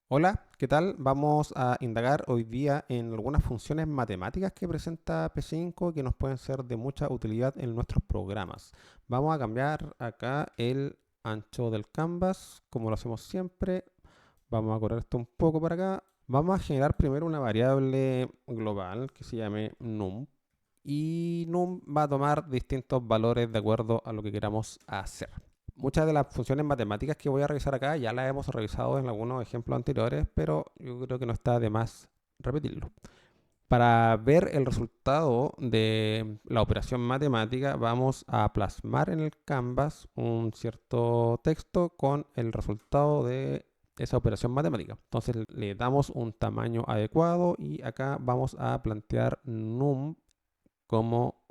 Hola, ¿qué tal? Vamos a indagar hoy día en algunas funciones matemáticas que presenta P5 que nos pueden ser de mucha utilidad en nuestros programas. Vamos a cambiar acá el ancho del canvas, como lo hacemos siempre. Vamos a correr esto un poco para acá. Vamos a generar primero una variable global que se llame num. Y num va a tomar distintos valores de acuerdo a lo que queramos hacer. Muchas de las funciones matemáticas que voy a revisar acá ya las hemos revisado en algunos ejemplos anteriores, pero yo creo que no está de más repetirlo. Para ver el resultado de la operación matemática, vamos a plasmar en el canvas un cierto texto con el resultado de esa operación matemática. Entonces le damos un tamaño adecuado y acá vamos a plantear num como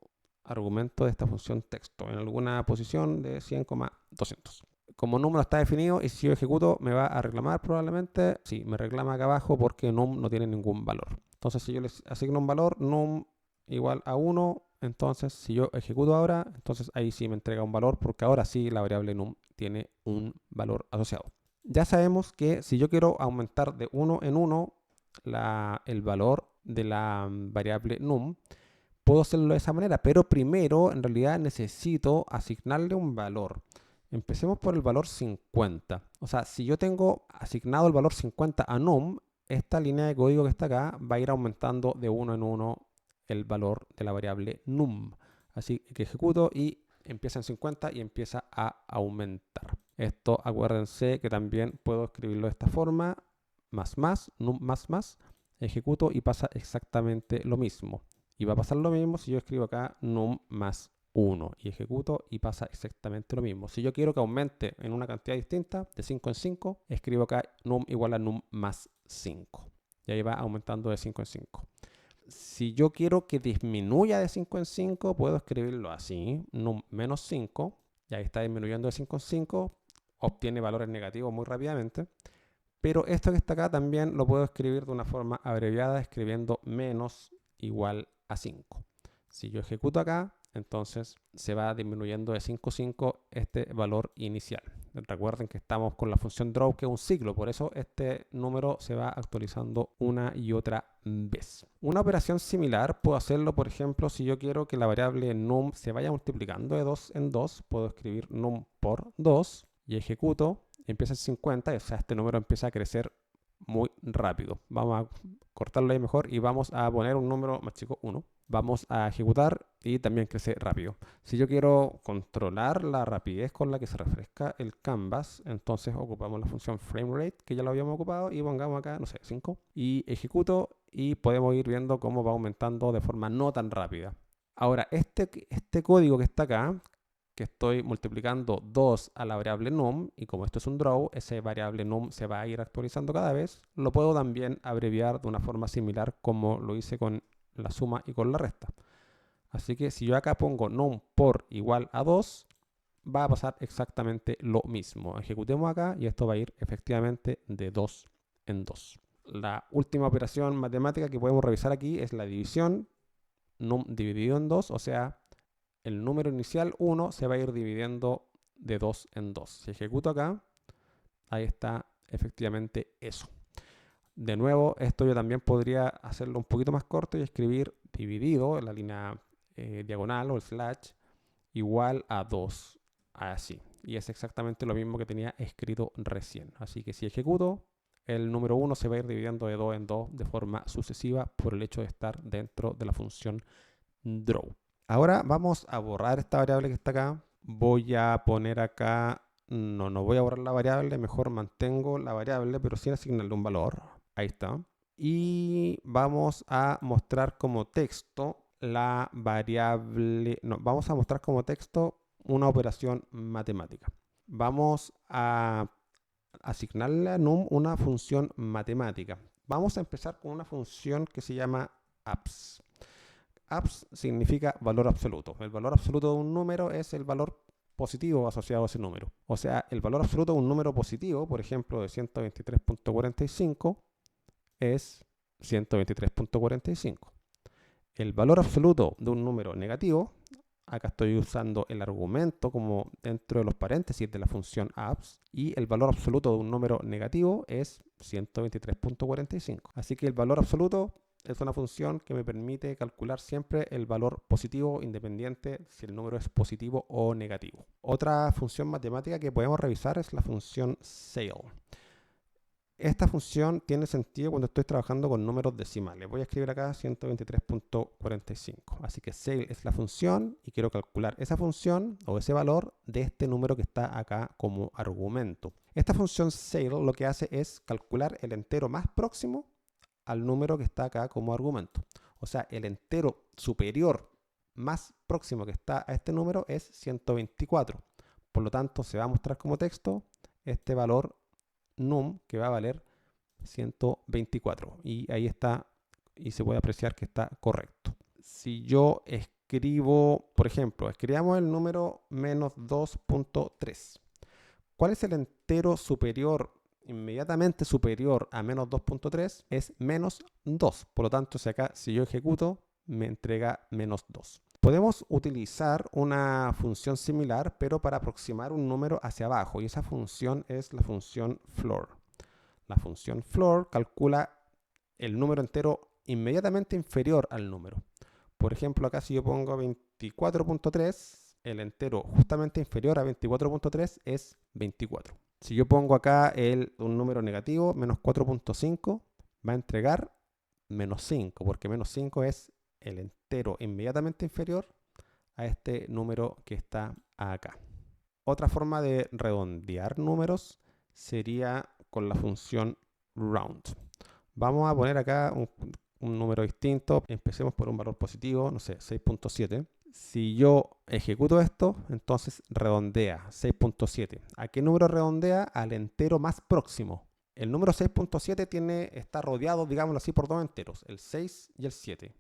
argumento de esta función texto en alguna posición de 100,200. Como num no está definido y si yo ejecuto me va a reclamar probablemente. Sí, me reclama acá abajo porque num no tiene ningún valor. Entonces si yo les asigno un valor, num igual a 1, entonces si yo ejecuto ahora, entonces ahí sí me entrega un valor porque ahora sí la variable num tiene un valor asociado. Ya sabemos que si yo quiero aumentar de 1 en 1 el valor de la variable num, puedo hacerlo de esa manera, pero primero en realidad necesito asignarle un valor. Empecemos por el valor 50. O sea, si yo tengo asignado el valor 50 a num, esta línea de código que está acá va a ir aumentando de uno en uno el valor de la variable num. Así que ejecuto y empieza en 50 y empieza a aumentar. Esto acuérdense que también puedo escribirlo de esta forma, num más, ejecuto y pasa exactamente lo mismo. Y va a pasar lo mismo si yo escribo acá num más 1 y ejecuto y pasa exactamente lo mismo. Si yo quiero que aumente en una cantidad distinta, de 5 en 5, escribo acá num igual a num más 5. Y ahí va aumentando de 5 en 5. Si yo quiero que disminuya de 5 en 5, puedo escribirlo así, num menos 5, y ahí está disminuyendo de 5 en 5, obtiene valores negativos muy rápidamente. Pero esto que está acá también lo puedo escribir de una forma abreviada, escribiendo menos igual a 5. Si yo ejecuto acá, entonces se va disminuyendo de 5 a 5 este valor inicial. Recuerden que estamos con la función draw, que es un ciclo, por eso este número se va actualizando una y otra vez. Una operación similar puedo hacerlo, por ejemplo, si yo quiero que la variable num se vaya multiplicando de 2 en 2, puedo escribir num por 2 y ejecuto, empieza en 50, o sea, este número empieza a crecer muy rápido. Vamos a cortarlo ahí mejor y vamos a poner un número más chico, 1. Vamos a ejecutar y también crece rápido. Si yo quiero controlar la rapidez con la que se refresca el canvas, entonces ocupamos la función framerate, que ya lo habíamos ocupado, y pongamos acá, no sé, 5. Y ejecuto y podemos ir viendo cómo va aumentando de forma no tan rápida. Ahora, este código que está acá, que estoy multiplicando 2 a la variable num, y como esto es un draw, esa variable num se va a ir actualizando cada vez, lo puedo también abreviar de una forma similar como lo hice con la suma y con la resta. Así que si yo acá pongo num por igual a 2, va a pasar exactamente lo mismo. Ejecutemos acá y esto va a ir efectivamente de 2 en 2. La última operación matemática que podemos revisar aquí es la división, num dividido en 2, o sea, el número inicial 1 se va a ir dividiendo de 2 en 2. Si ejecuto acá, ahí está efectivamente eso. De nuevo, esto yo también podría hacerlo un poquito más corto y escribir dividido en la línea diagonal o el slash igual a 2. Así. Y es exactamente lo mismo que tenía escrito recién. Así que si ejecuto, el número 1 se va a ir dividiendo de 2 en 2 de forma sucesiva por el hecho de estar dentro de la función draw. Ahora vamos a borrar esta variable que está acá. Voy a poner acá, no voy a borrar la variable, mejor mantengo la variable, pero sin asignarle un valor. Ahí está. Y vamos a mostrar como texto la variable, no, vamos a mostrar como texto una operación matemática. Vamos a asignarle a num una función matemática. Vamos a empezar con una función que se llama abs. Abs significa valor absoluto. El valor absoluto de un número es el valor positivo asociado a ese número. O sea, el valor absoluto de un número positivo, por ejemplo, de 123.45, es 123.45. El valor absoluto de un número negativo, Acá estoy usando el argumento como dentro de los paréntesis de la función abs y el valor absoluto de un número negativo es 123.45. Así que el valor absoluto es una función que me permite calcular siempre el valor positivo independiente si el número es positivo o negativo. Otra función matemática que podemos revisar es la función SAIL. Esta función tiene sentido cuando estoy trabajando con números decimales. Voy a escribir acá 123.45. Así que SAIL es la función y quiero calcular esa función o ese valor de este número que está acá como argumento. Esta función SAIL lo que hace es calcular el entero más próximo al número que está acá como argumento. O sea, el entero superior más próximo que está a este número es 124. Por lo tanto, se va a mostrar como texto este valor num que va a valer 124 y ahí está y se puede apreciar que está correcto. Si yo escribo, por ejemplo, escribamos el número menos 2.3. ¿Cuál es el entero superior, inmediatamente superior a menos 2.3? Es menos 2. Por lo tanto, si yo ejecuto, me entrega menos 2. Podemos utilizar una función similar, pero para aproximar un número hacia abajo, y esa función es la función floor. La función floor calcula el número entero inmediatamente inferior al número. Por ejemplo, acá si yo pongo 24.3, el entero justamente inferior a 24.3 es 24. Si yo pongo acá un número negativo, menos 4.5, va a entregar menos 5, porque menos 5 es el entero inmediatamente inferior a este número que está acá. Otra forma de redondear números sería con la función round. Vamos a poner acá un número distinto. Empecemos por un valor positivo, no sé, 6.7. Si yo ejecuto esto, entonces redondea 6.7. ¿A qué número redondea? Al entero más próximo. El número 6.7 está rodeado, digámoslo así, por dos enteros, el 6 y el 7.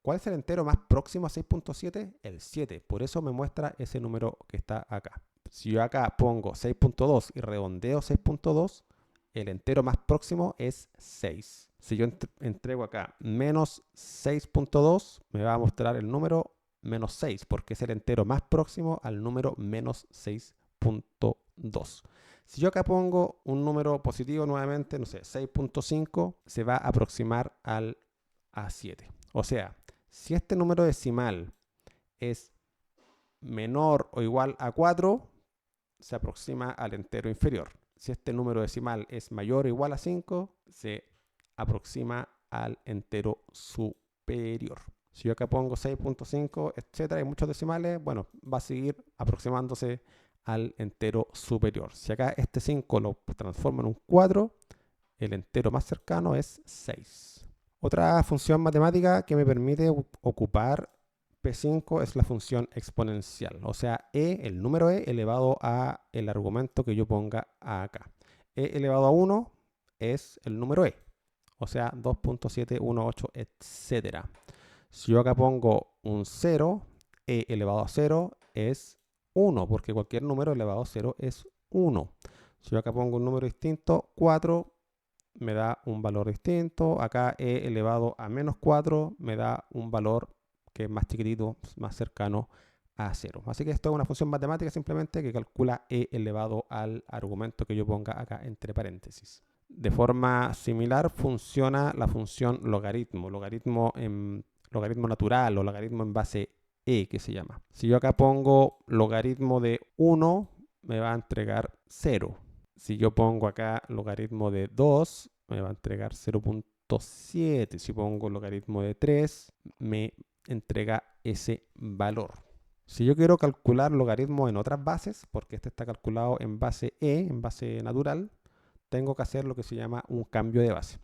¿Cuál es el entero más próximo a 6.7? El 7. Por eso me muestra ese número que está acá. Si yo acá pongo 6.2 y redondeo 6.2, el entero más próximo es 6. Si yo entrego acá menos 6.2, me va a mostrar el número menos 6, porque es el entero más próximo al número menos 6.2. Si yo acá pongo un número positivo nuevamente, no sé, 6.5, se va a aproximar al A7. O sea, si este número decimal es menor o igual a 4, se aproxima al entero inferior. Si este número decimal es mayor o igual a 5, se aproxima al entero superior. Si yo acá pongo 6.5, etcétera, hay muchos decimales, bueno, va a seguir aproximándose al entero superior. Si acá este 5 lo transforma en un 4, el entero más cercano es 6. Otra función matemática que me permite ocupar P5 es la función exponencial, o sea, el número e elevado a el argumento que yo ponga acá. E elevado a 1 es el número e, o sea, 2.718, etcétera. Si yo acá pongo un 0, e elevado a 0 es 1, porque cualquier número elevado a 0 es 1. Si yo acá pongo un número distinto, 4, me da un valor distinto. Acá e elevado a menos 4 me da un valor que es más chiquitito, más cercano a 0. Así que esto es una función matemática simplemente que calcula e elevado al argumento que yo ponga acá entre paréntesis. De forma similar funciona la función logaritmo, logaritmo natural o logaritmo en base e que se llama. Si yo acá pongo logaritmo de 1, me va a entregar 0. Si yo pongo acá logaritmo de 2, me va a entregar 0.7. Si pongo logaritmo de 3, me entrega ese valor. Si yo quiero calcular logaritmo en otras bases, porque este está calculado en base e, en base natural, tengo que hacer lo que se llama un cambio de base.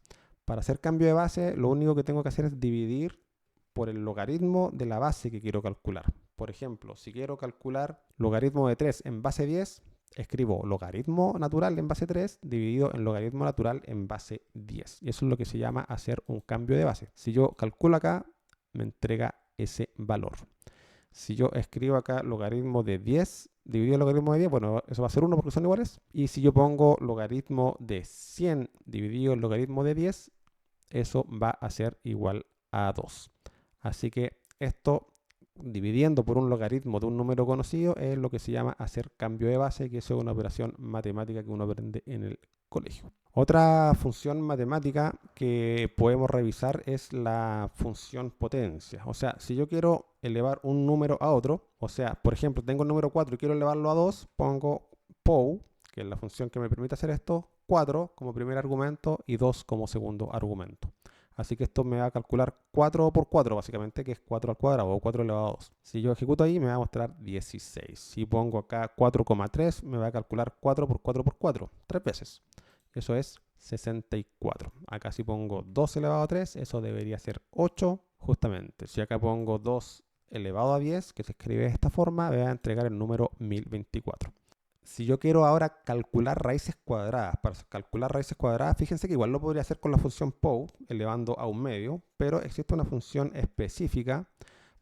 Para hacer cambio de base, lo único que tengo que hacer es dividir por el logaritmo de la base que quiero calcular. Por ejemplo, si quiero calcular logaritmo de 3 en base 10, escribo logaritmo natural en base 3 dividido en logaritmo natural en base 10. Y eso es lo que se llama hacer un cambio de base. Si yo calculo acá, me entrega ese valor. Si yo escribo acá logaritmo de 10 dividido en logaritmo de 10, bueno, eso va a ser 1 porque son iguales. Y si yo pongo logaritmo de 100 dividido en logaritmo de 10, eso va a ser igual a 2. Así que esto dividiendo por un logaritmo de un número conocido es lo que se llama hacer cambio de base, que eso es una operación matemática que uno aprende en el colegio. Otra función matemática que podemos revisar es la función potencia. O sea, si yo quiero elevar un número a otro, o sea, por ejemplo, tengo el número 4 y quiero elevarlo a 2, pongo POW, que es la función que me permite hacer esto, 4 como primer argumento y 2 como segundo argumento. Así que esto me va a calcular 4 por 4, básicamente, que es 4 al cuadrado o 4 elevado a 2. Si yo ejecuto ahí, me va a mostrar 16. Si pongo acá 4,3, me va a calcular 4 por 4 por 4, 3 veces. Eso es 64. Acá si pongo 2 elevado a 3, eso debería ser 8, justamente. Si acá pongo 2 elevado a 10, que se escribe de esta forma, me va a entregar el número 1024. Si yo quiero ahora calcular raíces cuadradas, para calcular raíces cuadradas, fíjense que igual lo podría hacer con la función POW, elevando a un medio, pero existe una función específica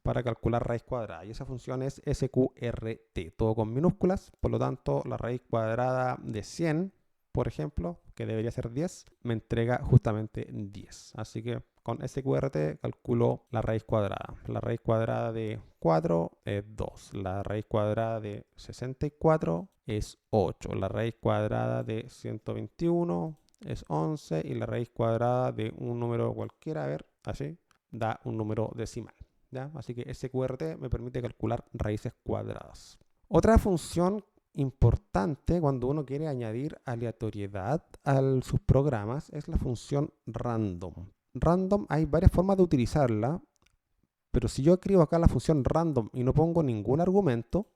para calcular raíz cuadrada, y esa función es SQRT, todo con minúsculas. Por lo tanto, la raíz cuadrada de 100, por ejemplo, que debería ser 10, me entrega justamente 10. Así que con SQRT calculo la raíz cuadrada. La raíz cuadrada de 4 es 2. La raíz cuadrada de 64 es 8. La raíz cuadrada de 121 es 11. Y la raíz cuadrada de un número cualquiera, a ver, así, da un número decimal. ¿Ya? Así que SQRT me permite calcular raíces cuadradas. Otra función importante cuando uno quiere añadir aleatoriedad a sus programas es la función random. Random hay varias formas de utilizarla, pero si yo escribo acá la función random y no pongo ningún argumento,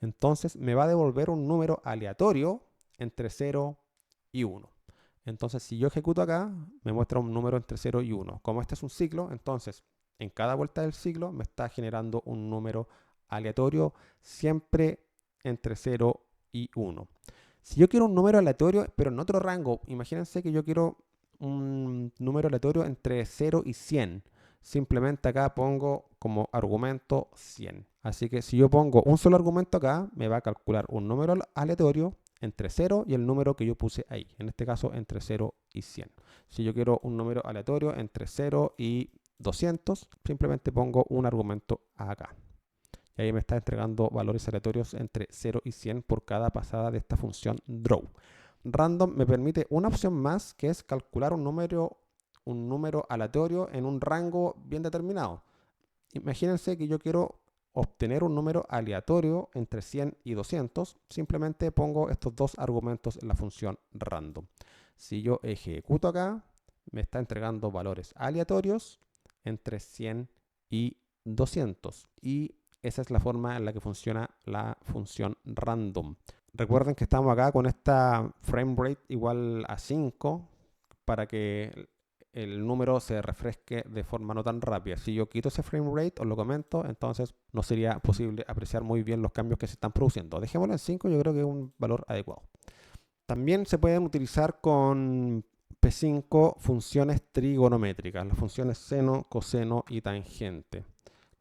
entonces me va a devolver un número aleatorio entre 0 y 1. Entonces si yo ejecuto acá, me muestra un número entre 0 y 1. Como este es un ciclo, entonces en cada vuelta del ciclo me está generando un número aleatorio siempre entre 0 y 1. Si yo quiero un número aleatorio, pero en otro rango, imagínense que yo quiero un número aleatorio entre 0 y 100. Simplemente acá pongo como argumento 100. Así que si yo pongo un solo argumento acá, me va a calcular un número aleatorio entre 0 y el número que yo puse ahí. En este caso, entre 0 y 100. Si yo quiero un número aleatorio entre 0 y 200, simplemente pongo un argumento acá. Y ahí me está entregando valores aleatorios entre 0 y 100 por cada pasada de esta función draw. Random me permite una opción más, que es calcular un número aleatorio en un rango bien determinado. Imagínense que yo quiero obtener un número aleatorio entre 100 y 200. Simplemente pongo estos dos argumentos en la función random. Si yo ejecuto acá, me está entregando valores aleatorios entre 100 y 200. Y esa es la forma en la que funciona la función random. Recuerden que estamos acá con esta frame rate igual a 5 para que el número se refresque de forma no tan rápida. Si yo quito ese frame rate, os lo comento, entonces no sería posible apreciar muy bien los cambios que se están produciendo. Dejémoslo en 5, yo creo que es un valor adecuado. También se pueden utilizar con P5 funciones trigonométricas, las funciones seno, coseno y tangente.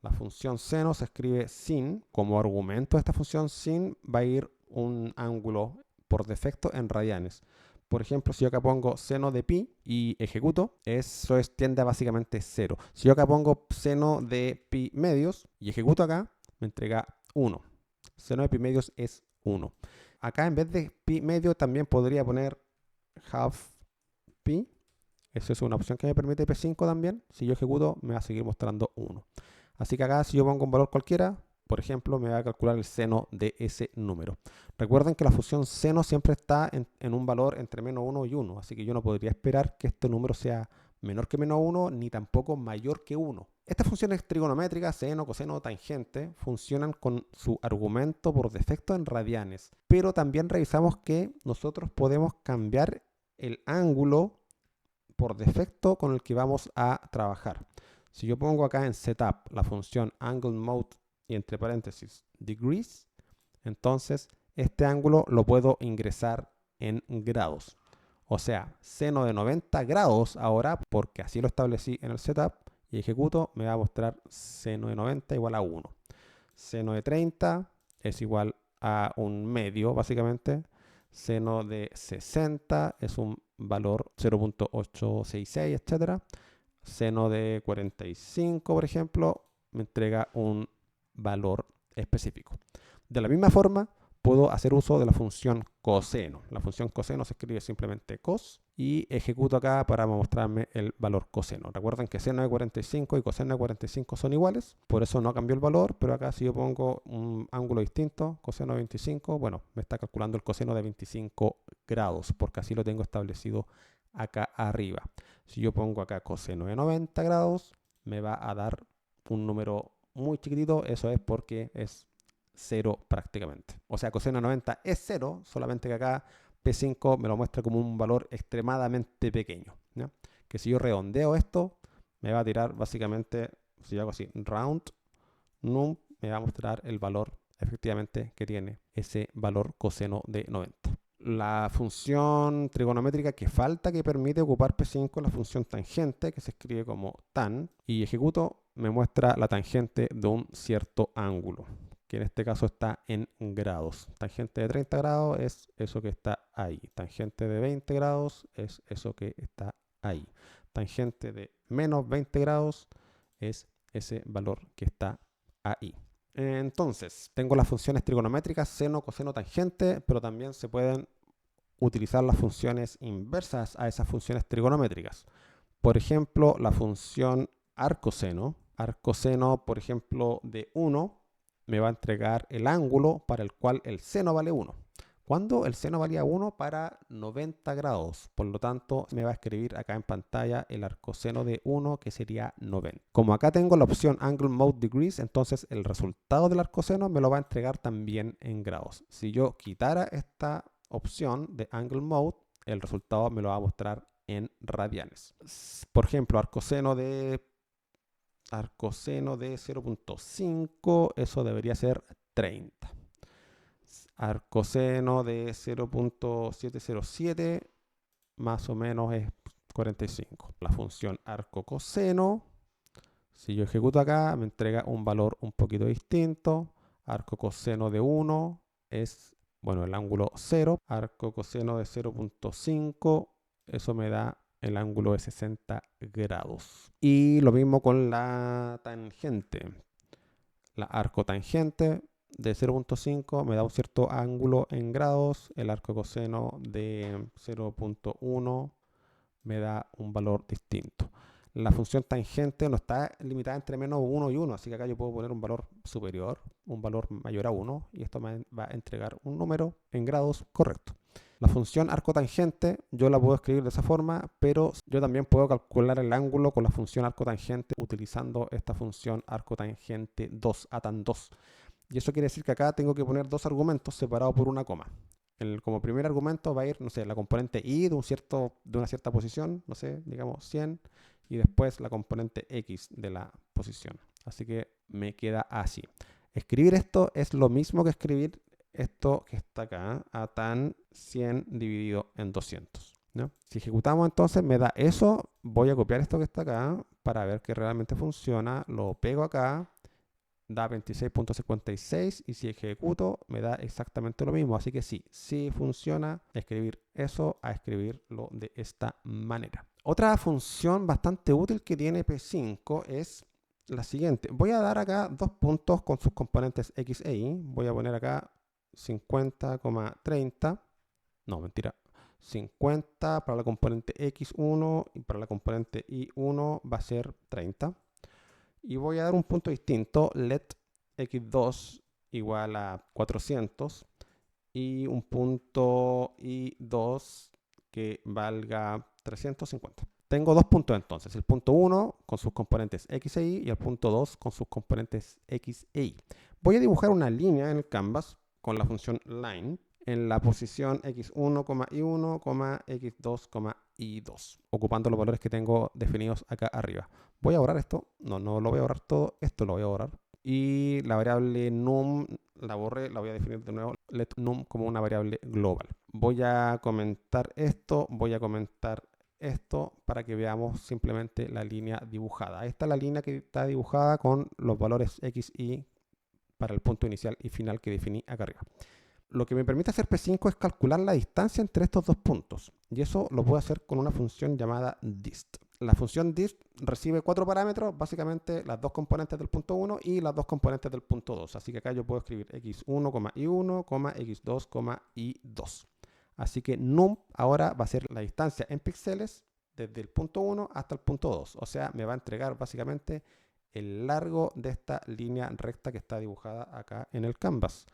La función seno se escribe sin. Como argumento de esta función sin va a ir un ángulo por defecto en radianes. Por ejemplo, si yo acá pongo seno de pi y ejecuto, eso tiende a básicamente 0. Si yo acá pongo seno de pi medios y ejecuto acá, me entrega 1. Seno de pi medios es 1. Acá en vez de pi medio también podría poner half pi. Eso es una opción que me permite P5 también. Si yo ejecuto, me va a seguir mostrando 1. Así que acá si yo pongo un valor cualquiera, por ejemplo, me va a calcular el seno de ese número. Recuerden que la función seno siempre está en un valor entre menos 1 y 1. Así que yo no podría esperar que este número sea menor que menos 1, ni tampoco mayor que 1. Estas funciones trigonométricas, seno, coseno, tangente, funcionan con su argumento por defecto en radianes. Pero también revisamos que nosotros podemos cambiar el ángulo por defecto con el que vamos a trabajar. Si yo pongo acá en setup la función angle mode y entre paréntesis degrees, entonces este ángulo lo puedo ingresar en grados. O sea, seno de 90 grados ahora, porque así lo establecí en el setup, y ejecuto, me va a mostrar seno de 90 igual a 1. Seno de 30 es igual a un medio, básicamente. Seno de 60 es un valor 0.866, etc. Seno de 45, por ejemplo, me entrega un valor específico. De la misma forma, puedo hacer uso de la función coseno. La función coseno se escribe simplemente cos y ejecuto acá para mostrarme el valor coseno. Recuerden que seno de 45 y coseno de 45 son iguales, por eso no cambió el valor, pero acá si yo pongo un ángulo distinto, coseno de 25, bueno, me está calculando el coseno de 25 grados, porque así lo tengo establecido acá arriba. Si yo pongo acá coseno de 90 grados, me va a dar un número muy chiquitito, eso es porque es 0 prácticamente. O sea, coseno de 90 es 0, solamente que acá P5 me lo muestra como un valor extremadamente pequeño, ¿ya? Que si yo redondeo esto, me va a tirar básicamente, si yo hago así, round, num, me va a mostrar el valor efectivamente que tiene ese valor coseno de 90. La función trigonométrica que falta que permite ocupar P5 es la función tangente, que se escribe como tan, y ejecuto, me muestra la tangente de un cierto ángulo, que en este caso está en grados. Tangente de 30 grados es eso que está ahí. Tangente de 20 grados es eso que está ahí. Tangente de menos 20 grados es ese valor que está ahí. Entonces, tengo las funciones trigonométricas, seno, coseno, tangente, pero también se pueden utilizar las funciones inversas a esas funciones trigonométricas. Por ejemplo, la función arcoseno. Arcoseno, por ejemplo, de 1 me va a entregar el ángulo para el cual el seno vale 1. Cuando el seno valía 1 para 90 grados, por lo tanto me va a escribir acá en pantalla el arcoseno de 1 que sería 90. Como acá tengo la opción Angle Mode Degrees, entonces el resultado del arcoseno me lo va a entregar también en grados. Si yo quitara esta opción de Angle Mode, el resultado me lo va a mostrar en radianes. Por ejemplo, arcoseno de 0.5, eso debería ser 30. Arcoseno de 0.707 más o menos es 45. La función arcocoseno, si yo ejecuto acá, me entrega un valor un poquito distinto. Arcocoseno de 1 es, bueno, el ángulo 0. Arcocoseno de 0.5, eso me da el ángulo de 60 grados. Y lo mismo con la tangente. La arcotangente de 0.5 me da un cierto ángulo en grados. El arcocoseno de 0.1 me da un valor distinto. La función tangente no está limitada entre menos 1 y 1, así que acá yo puedo poner un valor superior, un valor mayor a 1, y esto me va a entregar un número en grados correcto. La función arcotangente yo la puedo escribir de esa forma, pero yo también puedo calcular el ángulo con la función arcotangente utilizando esta función arcotangente 2, atan 2. Y eso quiere decir que acá tengo que poner dos argumentos separados por una coma. Como primer argumento va a ir, no sé, la componente y de una cierta posición, no sé, digamos 100, y después la componente x de la posición. Así que me queda así. Escribir esto es lo mismo que escribir esto que está acá, a tan 100 dividido en 200. ¿No? Si ejecutamos entonces me da eso, voy a copiar esto que está acá para ver que realmente funciona, lo pego acá, da 26.56 y si ejecuto me da exactamente lo mismo. Así que sí funciona escribir eso a escribirlo de esta manera. Otra función bastante útil que tiene P5 es la siguiente. Voy a dar acá dos puntos con sus componentes x e y. Voy a poner acá 50,30. No, mentira. 50 para la componente x1 y para la componente y1 va a ser 30. Y voy a dar un punto distinto, let x2 igual a 400 y un punto y2 que valga 350. Tengo dos puntos entonces, el punto 1 con sus componentes x e y y el punto 2 con sus componentes x e y. Voy a dibujar una línea en el canvas con la función line en la posición x1, y1, x2, y2, ocupando los valores que tengo definidos acá arriba. Voy a borrar esto, no lo voy a borrar todo, esto lo voy a borrar. Y la variable num la borré, la voy a definir de nuevo, let num como una variable global. Voy a comentar esto, voy a comentar esto para que veamos simplemente la línea dibujada. Esta es la línea que está dibujada con los valores x, y para el punto inicial y final que definí acá arriba. Lo que me permite hacer P5 es calcular la distancia entre estos dos puntos. Y eso lo puedo hacer con una función llamada dist. la función diff recibe 4 parámetros, básicamente las dos componentes del punto 1 y las dos componentes del punto 2. Así que acá yo puedo escribir x1, y1, x2, y2. Así que num ahora va a ser la distancia en píxeles desde el punto 1 hasta el punto 2. O sea, me va a entregar básicamente el largo de esta línea recta que está dibujada acá en el canvas.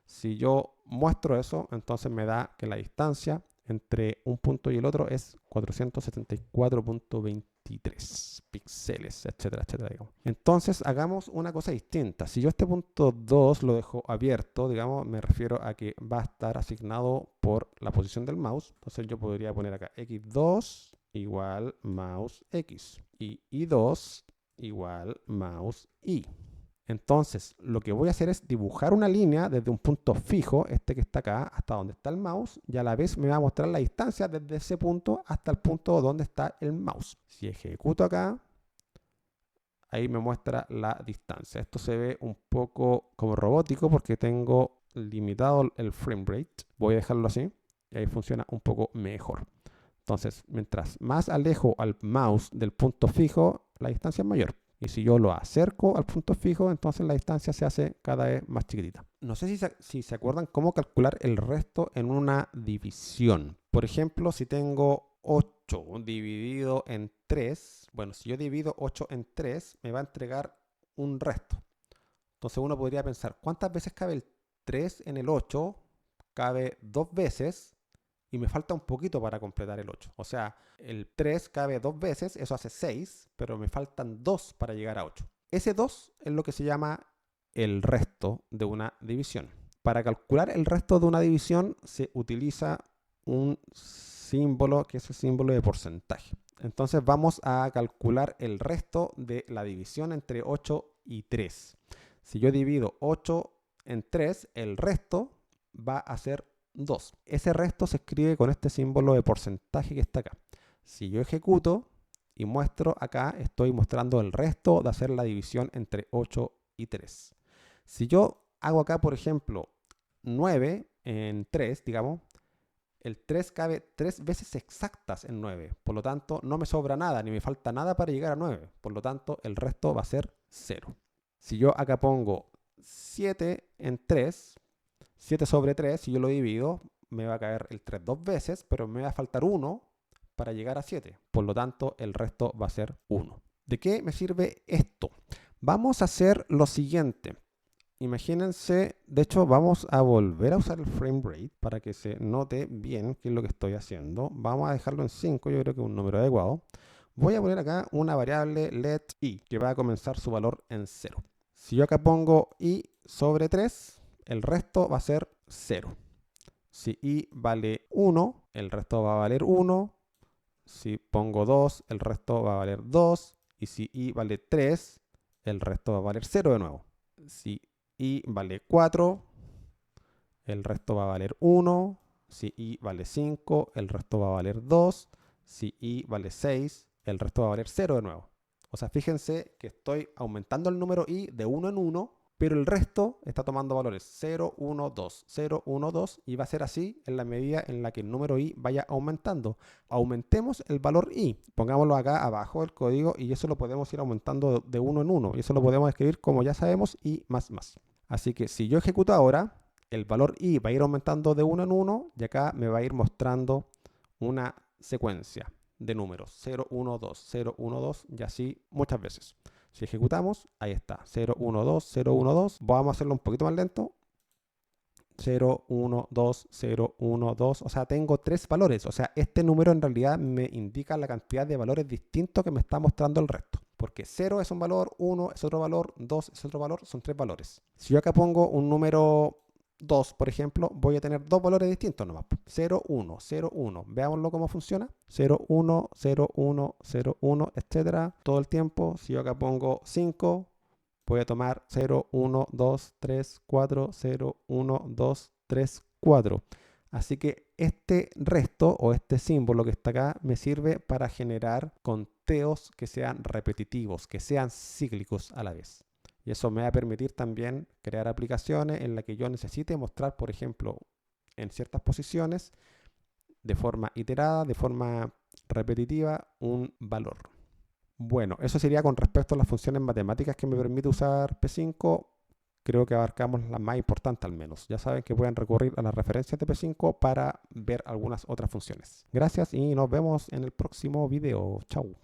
Si yo muestro eso, entonces me da que la distancia entre un punto y el otro es 474.23 píxeles, etcétera, etcétera, digamos. Entonces hagamos una cosa distinta. Si yo este punto 2 lo dejo abierto, digamos, me refiero a que va a estar asignado por la posición del mouse. Entonces yo podría poner acá x2 igual mouse x y y2 igual mouse y. Entonces, lo que voy a hacer es dibujar una línea desde un punto fijo, este que está acá, hasta donde está el mouse, y a la vez me va a mostrar la distancia desde ese punto hasta el punto donde está el mouse. Si ejecuto acá, ahí me muestra la distancia. Esto se ve un poco como robótico porque tengo limitado el frame rate. Voy a dejarlo así y ahí funciona un poco mejor. Entonces, mientras más alejo al mouse del punto fijo, la distancia es mayor. Y si yo lo acerco al punto fijo, entonces la distancia se hace cada vez más chiquitita. No sé si se acuerdan cómo calcular el resto en una división. Por ejemplo, si tengo 8 dividido en 3, bueno, si yo divido 8 en 3, me va a entregar un resto. Entonces uno podría pensar, ¿cuántas veces cabe el 3 en el 8? Cabe 2 veces. Y me falta un poquito para completar el 8. O sea, el 3 cabe 2 veces, eso hace 6, pero me faltan 2 para llegar a 8. Ese 2 es lo que se llama el resto de una división. Para calcular el resto de una división se utiliza un símbolo que es el símbolo de porcentaje. Entonces vamos a calcular el resto de la división entre 8 y 3. Si yo divido 8 en 3, el resto va a ser 2. Ese resto se escribe con este símbolo de porcentaje que está acá. Si yo ejecuto y muestro acá, estoy mostrando el resto de hacer la división entre 8 y 3. Si yo hago acá, por ejemplo, 9 en 3, digamos, el 3 cabe 3 veces exactas en 9. Por lo tanto, no me sobra nada, ni me falta nada para llegar a 9. Por lo tanto, el resto va a ser 0. Si yo acá pongo 7 en 3, 7 sobre 3, si yo lo divido, me va a caer el 3 dos veces, pero me va a faltar 1 para llegar a 7. Por lo tanto, el resto va a ser 1. ¿De qué me sirve esto? Vamos a hacer lo siguiente. Imagínense, de hecho, vamos a volver a usar el frame rate para que se note bien qué es lo que estoy haciendo. Vamos a dejarlo en 5, yo creo que es un número adecuado. Voy a poner acá una variable let i, que va a comenzar su valor en 0. Si yo acá pongo i sobre 3, el resto va a ser 0. Si i vale 1, el resto va a valer 1. Si pongo 2, el resto va a valer 2. Y si i vale 3, el resto va a valer 0 de nuevo. Si i vale 4, el resto va a valer 1. Si i vale 5, el resto va a valer 2. Si i vale 6, el resto va a valer 0 de nuevo. O sea, fíjense que estoy aumentando el número i de 1 en 1, pero el resto está tomando valores 0, 1, 2, 0, 1, 2 y va a ser así en la medida en la que el número i vaya aumentando. Aumentemos el valor i, pongámoslo acá abajo del código y eso lo podemos ir aumentando de 1 en 1 y eso lo podemos escribir como ya sabemos i más más. Así que si yo ejecuto ahora, el valor i va a ir aumentando de 1 en 1 y acá me va a ir mostrando una secuencia de números 0, 1, 2, 0, 1, 2 y así muchas veces. Si ejecutamos, ahí está, 0, 1, 2, 0, 1, 2. Vamos a hacerlo un poquito más lento. 0, 1, 2, 0, 1, 2. O sea, tengo 3 valores. O sea, este número en realidad me indica la cantidad de valores distintos que me está mostrando el resto. Porque 0 es un valor, 1 es otro valor, 2 es otro valor, son 3 valores. Si yo acá pongo un número 2, por ejemplo, voy a tener 2 valores distintos nomás. 0, 1, 0, 1. Veámoslo cómo funciona. 0, 1, 0, 1, 0, 1, etcétera. Todo el tiempo. Si yo acá pongo 5, voy a tomar 0, 1, 2, 3, 4, 0, 1, 2, 3, 4. Así que este resto o este símbolo que está acá me sirve para generar conteos que sean repetitivos, que sean cíclicos a la vez. Y eso me va a permitir también crear aplicaciones en las que yo necesite mostrar, por ejemplo, en ciertas posiciones, de forma iterada, de forma repetitiva, un valor. Bueno, eso sería con respecto a las funciones matemáticas que me permite usar P5. Creo que abarcamos las más importantes al menos. Ya saben que pueden recurrir a las referencias de P5 para ver algunas otras funciones. Gracias y nos vemos en el próximo video. Chau.